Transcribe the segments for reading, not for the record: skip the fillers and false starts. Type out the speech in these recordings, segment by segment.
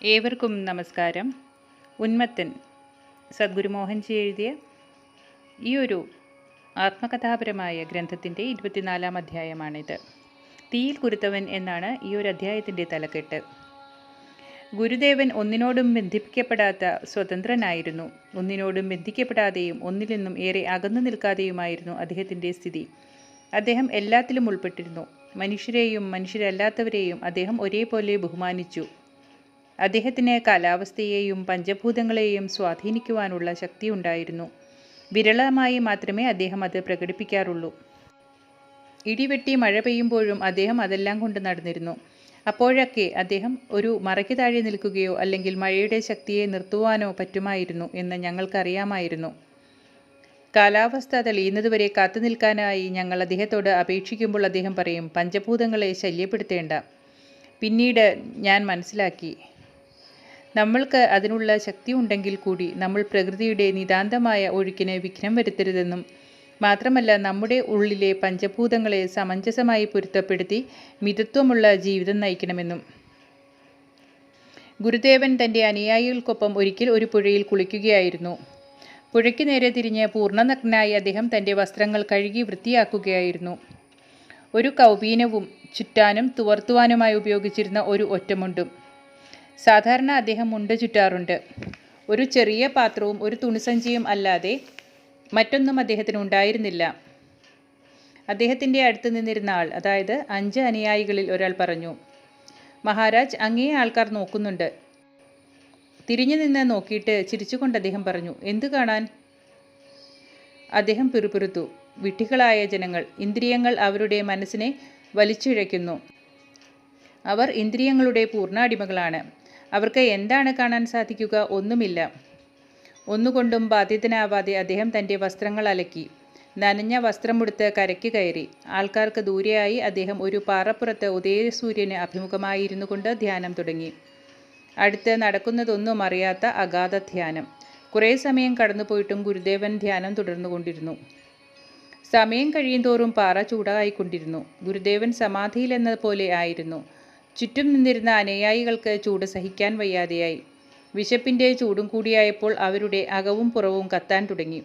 ഏവർക്കും നമസ്കാരം. ഉന്മത്തൻ സദ്ഗുരു മോഹൻജി എഴുതിയ ഈ ഒരു ആത്മകഥാപരമായ ഗ്രന്ഥത്തിൻ്റെ 24-ാം അധ്യായമാണിത്. തീയിൽ കുരുത്തവൻ എന്നാണ് ഈ ഒരു അധ്യായത്തിൻ്റെ തലക്കെട്ട്. ഗുരുദേവൻ ഒന്നിനോടും ബന്ധിപ്പിക്കപ്പെടാത്ത സ്വതന്ത്രനായിരുന്നു. ഒന്നിനോടും ബന്ധിക്കപ്പെടാതെയും ഒന്നിൽ നിന്നും ഏറെ അകന്നു നിൽക്കാതെയുമായിരുന്നു അദ്ദേഹത്തിൻ്റെ സ്ഥിതി. അദ്ദേഹം എല്ലാത്തിലും ഉൾപ്പെട്ടിരുന്നു. മനുഷ്യരെയും മനുഷ്യരല്ലാത്തവരെയും അദ്ദേഹം ഒരേപോലെ ബഹുമാനിച്ചു. അദ്ദേഹത്തിന് കാലാവസ്ഥയെയും പഞ്ചഭൂതങ്ങളെയും സ്വാധീനിക്കുവാനുള്ള ശക്തിയുണ്ടായിരുന്നു. വിരളമായി മാത്രമേ അദ്ദേഹം അത് പ്രകടിപ്പിക്കാറുള്ളൂ. ഇടിവെട്ടി മഴ പെയ്യുമ്പോഴും അദ്ദേഹം അതെല്ലാം കൊണ്ട് നടന്നിരുന്നു. അപ്പോഴൊക്കെ അദ്ദേഹം ഒരു മറയ്ക്ക് താഴെ നിൽക്കുകയോ അല്ലെങ്കിൽ മഴയുടെ ശക്തിയെ നിർത്തുവാനോ പറ്റുമായിരുന്നു എന്ന് ഞങ്ങൾക്കറിയാമായിരുന്നു. കാലാവസ്ഥ തെളിയുന്നതുവരെ കാത്തു നിൽക്കാനായി ഞങ്ങൾ അദ്ദേഹത്തോട് അപേക്ഷിക്കുമ്പോൾ അദ്ദേഹം പറയും, പഞ്ചഭൂതങ്ങളെ ശല്യപ്പെടുത്തേണ്ട. പിന്നീട് ഞാൻ മനസ്സിലാക്കി, നമ്മൾക്ക് അതിനുള്ള ശക്തി ഉണ്ടെങ്കിൽ കൂടി നമ്മൾ പ്രകൃതിയുടെ നിതാന്തമായ ഒഴുക്കിന് വിഘ്നം വരുത്തരുതെന്നും മാത്രമല്ല നമ്മുടെ ഉള്ളിലെ പഞ്ചഭൂതങ്ങളെ സമഞ്ജസമായി പൊരുത്തപ്പെടുത്തി മിതത്വമുള്ള ജീവിതം നയിക്കണമെന്നും. ഗുരുദേവൻ തൻ്റെ അനുയായികൾക്കൊപ്പം ഒരിക്കൽ ഒരു പുഴയിൽ കുളിക്കുകയായിരുന്നു. പുഴയ്ക്ക് നേരെ തിരിഞ്ഞ് പൂർണ്ണനഗ്നനായി അദ്ദേഹം തൻ്റെ വസ്ത്രങ്ങൾ കഴുകി വൃത്തിയാക്കുകയായിരുന്നു. ഒരു കൗപീനവും ചുറ്റാനും തുവർത്തുവാനുമായി ഉപയോഗിച്ചിരുന്ന ഒരു ഒറ്റമുണ്ടും. സാധാരണ അദ്ദേഹം മുണ്ട് ചുറ്റാറുണ്ട്. ഒരു ചെറിയ പാത്രവും ഒരു തുണിസഞ്ചിയും അല്ലാതെ മറ്റൊന്നും അദ്ദേഹത്തിന് ഉണ്ടായിരുന്നില്ല. അദ്ദേഹത്തിൻ്റെ അടുത്ത് നിന്നിരുന്ന ആൾ, അതായത് 5 അനുയായികളിൽ ഒരാൾ പറഞ്ഞു, മഹാരാജ്, അങ്ങേ ആൾക്കാർ നോക്കുന്നുണ്ട്. തിരിഞ്ഞു നിന്ന് നോക്കിയിട്ട് ചിരിച്ചുകൊണ്ട് അദ്ദേഹം പറഞ്ഞു, എന്തു കാണാൻ? അദ്ദേഹം പിറുപിറുത്തു, വിഡ്ഢികളായ ജനങ്ങൾ. ഇന്ദ്രിയങ്ങൾ അവരുടെ മനസ്സിനെ വലിച്ചിഴയ്ക്കുന്നു. അവർ ഇന്ദ്രിയങ്ങളുടെ പൂർണ്ണ അടിമകളാണ്. അവർക്ക് എന്താണ് കാണാൻ സാധിക്കുക? ഒന്നുമില്ല. ഒന്നുകൊണ്ടും ബാധിതനാവാതെ അദ്ദേഹം തൻ്റെ വസ്ത്രങ്ങൾ അലക്കി നനഞ്ഞ വസ്ത്രമുടുത്ത് കരയ്ക്ക് കയറി. ആൾക്കാർക്ക് ദൂരെയായി അദ്ദേഹം ഒരു പാറപ്പുറത്ത് ഉദയസൂര്യന് അഭിമുഖമായിരുന്നു കൊണ്ട് ധ്യാനം തുടങ്ങി. അടുത്ത് നടക്കുന്നതൊന്നും അറിയാത്ത അഗാധ ധ്യാനം. കുറേ സമയം കടന്നുപോയിട്ടും ഗുരുദേവൻ ധ്യാനം തുടർന്നുകൊണ്ടിരുന്നു. സമയം കഴിയുന്തോറും പാറ ചൂടായിക്കൊണ്ടിരുന്നു. ഗുരുദേവൻ സമാധിയിലെന്ന പോലെ ആയിരുന്നു. ചുറ്റും നിന്നിരുന്ന അനുയായികൾക്ക് ചൂട് സഹിക്കാൻ വയ്യാതെയായി. വിശപ്പിൻ്റെ ചൂടും കൂടിയായപ്പോൾ അവരുടെ അകവും പുറവും കത്താൻ തുടങ്ങി.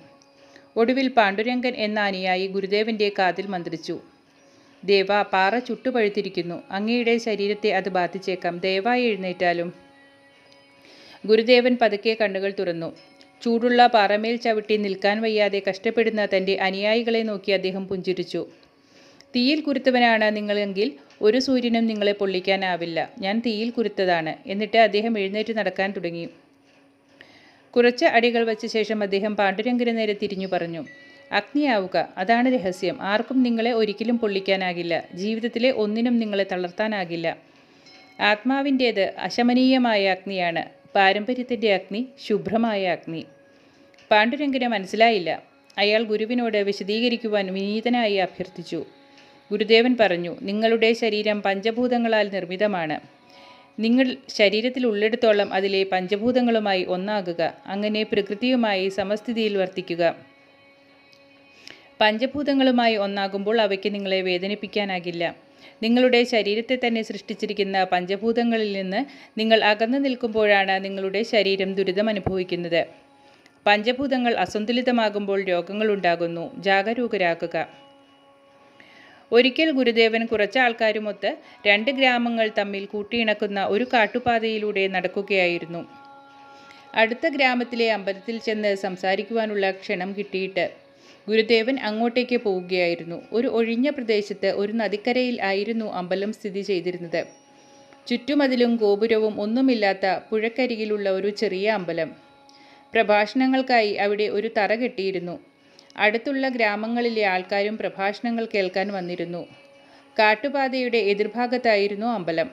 ഒടുവിൽ പാണ്ഡുരംഗൻ എന്ന അനുയായി ഗുരുദേവൻ്റെ കാതിൽ മന്ത്രിച്ചു, ദേവ, പാറ ചുട്ടുപഴുത്തിരിക്കുന്നു. അങ്ങയുടെ ശരീരത്തെ അത് ബാധിച്ചേക്കാം. ദയവായി എഴുന്നേറ്റാലും. ഗുരുദേവൻ പതുക്കെ കണ്ണുകൾ തുറന്നു. ചൂടുള്ള പാറമേൽ ചവിട്ടി നിൽക്കാൻ വയ്യാതെ കഷ്ടപ്പെടുന്ന തൻ്റെ അനുയായികളെ നോക്കി അദ്ദേഹം പുഞ്ചിരിച്ചു. തീയിൽ കുരുത്തവനാണ് നിങ്ങളെങ്കിൽ ഒരു സൂര്യനും നിങ്ങളെ പൊള്ളിക്കാനാവില്ല. ഞാൻ തീയിൽ കുരുത്തതാണ്. എന്നിട്ട് അദ്ദേഹം എഴുന്നേറ്റ് നടക്കാൻ തുടങ്ങി. കുറച്ച് അടികൾ വച്ച ശേഷം അദ്ദേഹം പാണ്ഡുരംഗന് നേരെ തിരിഞ്ഞു പറഞ്ഞു, അഗ്നിയാവുക, അതാണ് രഹസ്യം. ആർക്കും നിങ്ങളെ ഒരിക്കലും പൊള്ളിക്കാനാകില്ല. ജീവിതത്തിലെ ഒന്നിനും നിങ്ങളെ തളർത്താനാകില്ല. ആത്മാവിൻ്റേത് അശമനീയമായ അഗ്നിയാണ്. പാരമ്പര്യത്തിൻ്റെ അഗ്നി ശുഭ്രമായ അഗ്നി. പാണ്ഡുരംഗന് മനസ്സിലായില്ല. അയാൾ ഗുരുവിനോട് വിശദീകരിക്കുവാൻ വിനീതനായി അഭ്യർത്ഥിച്ചു. ഗുരുദേവൻ പറഞ്ഞു, നിങ്ങളുടെ ശരീരം പഞ്ചഭൂതങ്ങളാൽ നിർമ്മിതമാണ്. നിങ്ങൾ ശരീരത്തിൽ ഉള്ളിടത്തോളം അതിലെ പഞ്ചഭൂതങ്ങളുമായി ഒന്നാകുക. അങ്ങനെ പ്രകൃതിയുമായി സമസ്ഥിതിയിൽ വർത്തിക്കുക. പഞ്ചഭൂതങ്ങളുമായി ഒന്നാകുമ്പോൾ അവയ്ക്ക് നിങ്ങളെ വേദനിപ്പിക്കാനാകില്ല. നിങ്ങളുടെ ശരീരത്തെ തന്നെ സൃഷ്ടിച്ചിരിക്കുന്ന പഞ്ചഭൂതങ്ങളിൽ നിന്ന് നിങ്ങൾ അകന്നു നിൽക്കുമ്പോഴാണ് നിങ്ങളുടെ ശരീരം ദുരിതം അനുഭവിക്കുന്നത്. പഞ്ചഭൂതങ്ങൾ അസന്തുലിതമാകുമ്പോൾ രോഗങ്ങളുണ്ടാകുന്നു. ജാഗരൂകരാകുക. ഒരിക്കൽ ഗുരുദേവൻ കുറച്ച് ആൾക്കാരുമൊത്ത് 2 ഗ്രാമങ്ങൾ തമ്മിൽ കൂട്ടിയിണക്കുന്ന ഒരു കാട്ടുപാതയിലൂടെ നടക്കുകയായിരുന്നു. അടുത്ത ഗ്രാമത്തിലെ അമ്പലത്തിൽ ചെന്ന് സംസാരിക്കുവാനുള്ള ക്ഷണം കിട്ടിയിട്ട് ഗുരുദേവൻ അങ്ങോട്ടേക്ക് പോവുകയായിരുന്നു. ഒരു ഒഴിഞ്ഞ പ്രദേശത്ത് ഒരു നദിക്കരയിൽ ആയിരുന്നു അമ്പലം സ്ഥിതി ചെയ്തിരുന്നത്. ചുറ്റുമതിലും ഗോപുരവും ഒന്നുമില്ലാത്ത പുഴക്കരികിലുള്ള ഒരു ചെറിയ അമ്പലം. പ്രഭാഷണങ്ങൾക്കായി അവിടെ ഒരു തറ കെട്ടിയിരുന്നു. അടുത്തുള്ള ഗ്രാമങ്ങളിലെ ആൾക്കാരും പ്രഭാഷണങ്ങൾ കേൾക്കാൻ വന്നിരുന്നു. കാട്ടുപാതയുടെ എതിർഭാഗത്തായിരുന്നു അമ്പലം.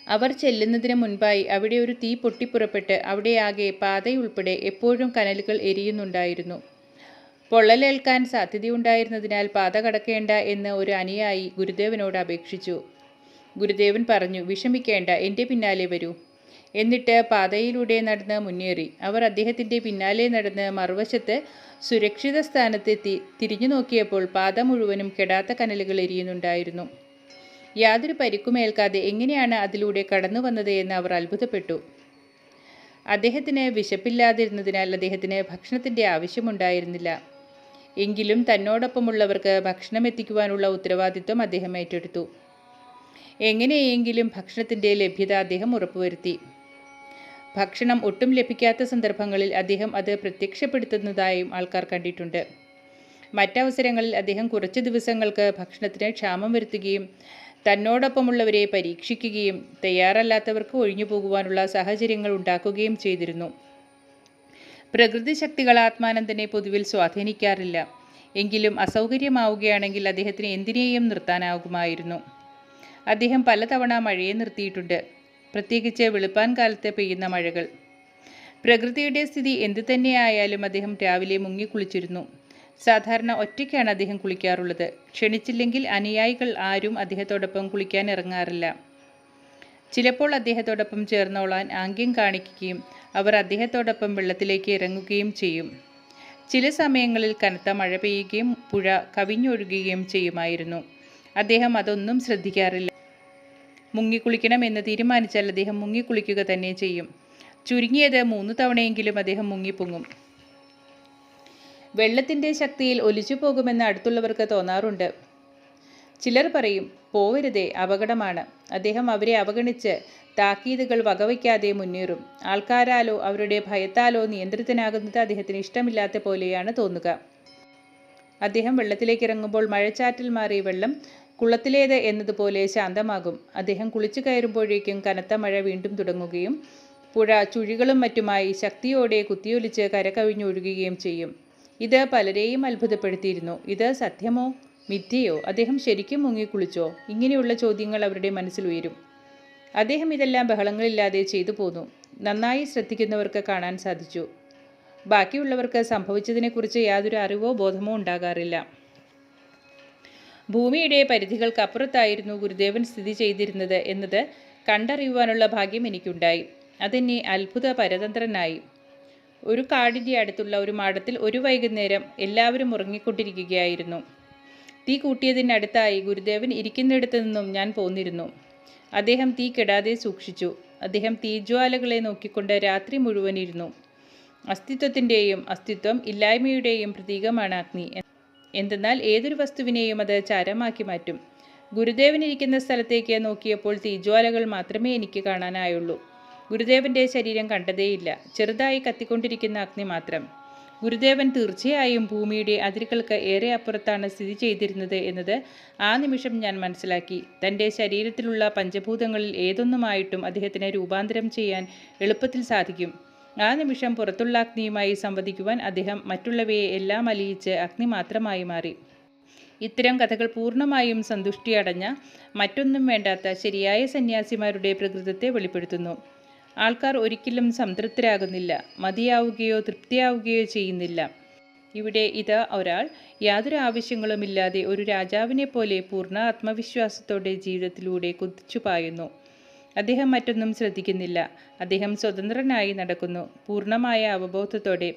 അവർ ചെല്ലുന്നതിന് മുൻപായി അവിടെ ഒരു തീ പൊട്ടിപ്പുറപ്പെട്ട് അവിടെയാകെ പാതയുൾപ്പെടെ എപ്പോഴും കനലുകൾ എരിയുന്നുണ്ടായിരുന്നു. പൊള്ളലേൽക്കാൻ സാധ്യതയുണ്ടായിരുന്നതിനാൽ പാത കടക്കേണ്ട എന്ന് ഒരു അനുയായി ഗുരുദേവനോട് അപേക്ഷിച്ചു. ഗുരുദേവൻ പറഞ്ഞു, വിഷമിക്കേണ്ട, എൻ്റെ പിന്നാലെ വരൂ. എന്നിട്ട് പാതയിലൂടെ നടന്ന് മുന്നേറി. അവർ അദ്ദേഹത്തിൻ്റെ പിന്നാലെ നടന്ന് മറുവശത്ത് സുരക്ഷിത സ്ഥാനത്തെത്തി തിരിഞ്ഞു നോക്കിയപ്പോൾ പാത മുഴുവനും കെടാത്ത കനലുകൾ എരിയുന്നുണ്ടായിരുന്നു. യാതൊരു പരിക്കുമേൽക്കാതെ എങ്ങനെയാണ് അതിലൂടെ കടന്നു വന്നത് എന്ന് അവർ അത്ഭുതപ്പെട്ടു. അദ്ദേഹത്തിന് വിശപ്പില്ലാതിരുന്നതിനാൽ അദ്ദേഹത്തിന് ഭക്ഷണത്തിൻ്റെ ആവശ്യമുണ്ടായിരുന്നില്ല. എങ്കിലും തന്നോടൊപ്പമുള്ളവർക്ക് ഭക്ഷണം എത്തിക്കുവാനുള്ള ഉത്തരവാദിത്വം അദ്ദേഹം ഏറ്റെടുത്തു. എങ്ങനെയെങ്കിലും ഭക്ഷണത്തിൻ്റെ ലഭ്യത അദ്ദേഹം ഉറപ്പുവരുത്തി. ഭക്ഷണം ഒട്ടും ലഭിക്കാത്ത സന്ദർഭങ്ങളിൽ അദ്ദേഹം അത് പ്രത്യക്ഷപ്പെടുത്തുന്നതായും ആൾക്കാർ കണ്ടിട്ടുണ്ട്. മറ്റവസരങ്ങളിൽ അദ്ദേഹം കുറച്ച് ദിവസങ്ങൾക്ക് ഭക്ഷണത്തിന് ക്ഷാമം വരുത്തുകയും തന്നോടൊപ്പമുള്ളവരെ പരീക്ഷിക്കുകയും തയ്യാറല്ലാത്തവർക്ക് ഒഴിഞ്ഞു പോകുവാനുള്ള സാഹചര്യങ്ങൾ ഉണ്ടാക്കുകയും ചെയ്തിരുന്നു. പ്രകൃതി ശക്തികൾ ആത്മാനന്ദനെ പൊതുവിൽ സ്വാധീനിക്കാറില്ല. എങ്കിലും അസൗകര്യമാവുകയാണെങ്കിൽ അദ്ദേഹത്തിന് എന്തിനേയും നിർത്താനാകുമായിരുന്നു. അദ്ദേഹം പലതവണ മഴയെ നിർത്തിയിട്ടുണ്ട്, പ്രത്യേകിച്ച് വെളുപ്പാൻ കാലത്ത് പെയ്യുന്ന മഴകൾ. പ്രകൃതിയുടെ സ്ഥിതി എന്തു തന്നെയായാലും അദ്ദേഹം രാവിലെ മുങ്ങിക്കുളിച്ചിരുന്നു. സാധാരണ ഒറ്റയ്ക്കാണ് അദ്ദേഹം കുളിക്കാറുള്ളത്. ക്ഷണിച്ചില്ലെങ്കിൽ അനുയായികൾ ആരും അദ്ദേഹത്തോടൊപ്പം കുളിക്കാൻ ഇറങ്ങാറില്ല. ചിലപ്പോൾ അദ്ദേഹത്തോടൊപ്പം ചേർന്നോളാൻ ആംഗ്യം കാണിക്കുകയും അവർ അദ്ദേഹത്തോടൊപ്പം വെള്ളത്തിലേക്ക് ഇറങ്ങുകയും ചെയ്യും. ചില സമയങ്ങളിൽ കനത്ത മഴ പെയ്യുകയും പുഴ കവിഞ്ഞൊഴുകുകയും ചെയ്യുമായിരുന്നു. അദ്ദേഹം അതൊന്നും ശ്രദ്ധിക്കാറില്ല. മുങ്ങിക്കുളിക്കണം എന്ന് തീരുമാനിച്ചാൽ അദ്ദേഹം മുങ്ങിക്കുളിക്കുക തന്നെ ചെയ്യും. ചുരുങ്ങിയത് 3 തവണയെങ്കിലും അദ്ദേഹം മുങ്ങിപ്പൊങ്ങും. വെള്ളത്തിൻ്റെ ശക്തിയിൽ ഒലിച്ചു പോകുമെന്ന് അടുത്തുള്ളവർക്ക് തോന്നാറുണ്ട്. ചിലർ പറയും, പോവരുതേ, അപകടമാണ്. അദ്ദേഹം അവരെ അവഗണിച്ച് താക്കീതുകൾ വകവയ്ക്കാതെ മുന്നേറും. ആൾക്കാരാലോ അവരുടെ ഭയത്താലോ നിയന്ത്രിതനാകുന്നത് അദ്ദേഹത്തിന് ഇഷ്ടമില്ലാത്ത പോലെയാണ് തോന്നുക. അദ്ദേഹം വെള്ളത്തിലേക്ക് ഇറങ്ങുമ്പോൾ മഴച്ചാറ്റിൽ മാറി വെള്ളം കുളത്തിലേത് എന്നതുപോലെ ശാന്തമാകും. അദ്ദേഹം കുളിച്ചു കയറുമ്പോഴേക്കും കനത്ത മഴ വീണ്ടും തുടങ്ങുകയും പുഴ ചുഴികളും മറ്റുമായി ശക്തിയോടെ കുത്തിയൊലിച്ച് കരകവിഞ്ഞൊഴുകുകയും ചെയ്യും. ഇത് പലരെയും അത്ഭുതപ്പെടുത്തിയിരുന്നു. ഇത് സത്യമോ മിഥ്യയോ? അദ്ദേഹം ശരിക്കും മുങ്ങിക്കുളിച്ചോ? ഇങ്ങനെയുള്ള ചോദ്യങ്ങൾ അവരുടെ മനസ്സിൽ ഉയരും. അദ്ദേഹം ഇതെല്ലാം ബഹളങ്ങളില്ലാതെ ചെയ്തു പോന്നു. നന്നായി ശ്രദ്ധിക്കുന്നവർക്ക് കാണാൻ സാധിച്ചു. ബാക്കിയുള്ളവർക്ക് സംഭവിച്ചതിനെക്കുറിച്ച് യാതൊരു അറിവോ ബോധമോ ഉണ്ടാകാറില്ല. ഭൂമിയുടെ പരിധികൾക്കപ്പുറത്തായിരുന്നു ഗുരുദേവൻ സ്ഥിതി ചെയ്തിരുന്നത് എന്നത് കണ്ടറിയുവാനുള്ള ഭാഗ്യം എനിക്കുണ്ടായി. അതെന്നെ അത്ഭുത പരതന്ത്രനായി. ഒരു കാടിൻ്റെ അടുത്തുള്ള ഒരു മാടത്തിൽ ഒരു വൈകുന്നേരം എല്ലാവരും ഉറങ്ങിക്കൊണ്ടിരിക്കുകയായിരുന്നു. തീ കൂട്ടിയതിനടുത്തായി ഗുരുദേവൻ ഇരിക്കുന്നിടത്തു നിന്നും ഞാൻ പോന്നിരുന്നു. അദ്ദേഹം തീ കെടാതെ സൂക്ഷിച്ചു. അദ്ദേഹം തീജ്വാലകളെ നോക്കിക്കൊണ്ട് രാത്രി മുഴുവൻ ഇരുന്നു. അസ്തിത്വത്തിൻ്റെയും അസ്തിത്വം ഇല്ലായ്മയുടെയും പ്രതീകമാണ് അഗ്നി. എന്തെന്നാൽ ഏതൊരു വസ്തുവിനെയും അത് ചാരമാക്കി മാറ്റും. ഗുരുദേവൻ ഇരിക്കുന്ന സ്ഥലത്തേക്ക് നോക്കിയപ്പോൾ തീജ്വാലകൾ മാത്രമേ എനിക്ക് കാണാനായുള്ളൂ. ഗുരുദേവൻ്റെ ശരീരം കണ്ടതേയില്ല. ചെറുതായി കത്തിക്കൊണ്ടിരിക്കുന്ന അഗ്നി മാത്രം. ഗുരുദേവൻ തീർച്ചയായും ഭൂമിയുടെ അതിരുകൾക്ക് ഏറെ അപ്പുറത്താണ് സ്ഥിതി ചെയ്തിരുന്നത് എന്നത് ആ നിമിഷം ഞാൻ മനസ്സിലാക്കി. തൻ്റെ ശരീരത്തിലുള്ള പഞ്ചഭൂതങ്ങളിൽ ഏതൊന്നുമായിട്ടും അദ്ദേഹത്തിന് രൂപാന്തരം ചെയ്യാൻ എളുപ്പത്തിൽ സാധിക്കും. ആ നിമിഷം പുറത്തുള്ള അഗ്നിയുമായി സംവദിക്കുവാൻ അദ്ദേഹം മറ്റുള്ളവയെ എല്ലാം അലിയിച്ച് അഗ്നി മാത്രമായി മാറി. ഇത്തരം കഥകൾ പൂർണ്ണമായും സന്തുഷ്ടിയടഞ്ഞ മറ്റൊന്നും വേണ്ടാത്ത ശരിയായ സന്യാസിമാരുടെ പ്രകൃതത്തെ വെളിപ്പെടുത്തുന്നു. ആൾക്കാർ ഒരിക്കലും സംതൃപ്തരാകുന്നില്ല, മതിയാവുകയോ തൃപ്തിയാവുകയോ ചെയ്യുന്നില്ല. ഇവിടെ ഇത് ഒരാൾ യാതൊരു ആവശ്യങ്ങളുമില്ലാതെ ഒരു രാജാവിനെ പോലെ പൂർണ്ണ ആത്മവിശ്വാസത്തോടെ ജീവിതത്തിലൂടെ കുതിച്ചു പായുന്നു. അദ്ദേഹം മറ്റൊന്നും ശ്രദ്ധിക്കുന്നില്ല. അദ്ദേഹം സ്വതന്ത്രനായി നടക്കുന്നു, പൂർണ്ണമായ അവബോധത്തോടെ.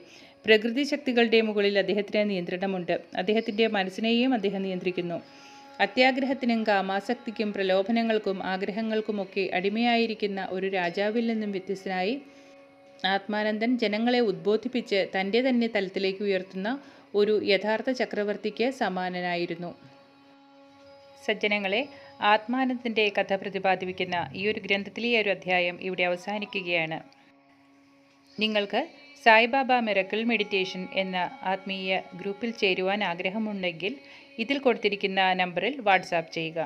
പ്രകൃതി ശക്തികളുടെ മുകളിൽ അദ്ദേഹത്തിന് നിയന്ത്രണമുണ്ട്. അദ്ദേഹത്തിൻ്റെ മനസ്സിനെയും അദ്ദേഹം നിയന്ത്രിക്കുന്നു. അത്യാഗ്രഹത്തിനും കാമാസക്തിക്കും പ്രലോഭനങ്ങൾക്കും ആഗ്രഹങ്ങൾക്കുമൊക്കെ അടിമയായിരിക്കുന്ന ഒരു രാജാവിൽ നിന്നും വ്യത്യസ്തനായി ആത്മാനന്ദൻ ജനങ്ങളെ ഉദ്ബോധിപ്പിച്ച് തൻ്റെ തന്നെ തലത്തിലേക്ക് ഉയർത്തുന്ന ഒരു യഥാർത്ഥ ചക്രവർത്തിക്ക് സമാനനായിരുന്നു. സജ്ജനങ്ങളെ, ആത്മാനന്ദൻ്റെ കഥ പ്രതിപാദിപ്പിക്കുന്ന ഈ ഒരു ഗ്രന്ഥത്തിലെ ഒരു അധ്യായം ഇവിടെ അവസാനിക്കുകയാണ്. നിങ്ങൾക്ക് സായിബാബ മിറക്കിൾ മെഡിറ്റേഷൻ എന്ന ആത്മീയ ഗ്രൂപ്പിൽ ചേരുവാൻ ആഗ്രഹമുണ്ടെങ്കിൽ ഇതിൽ കൊടുത്തിരിക്കുന്ന നമ്പറിൽ വാട്സാപ്പ് ചെയ്യുക.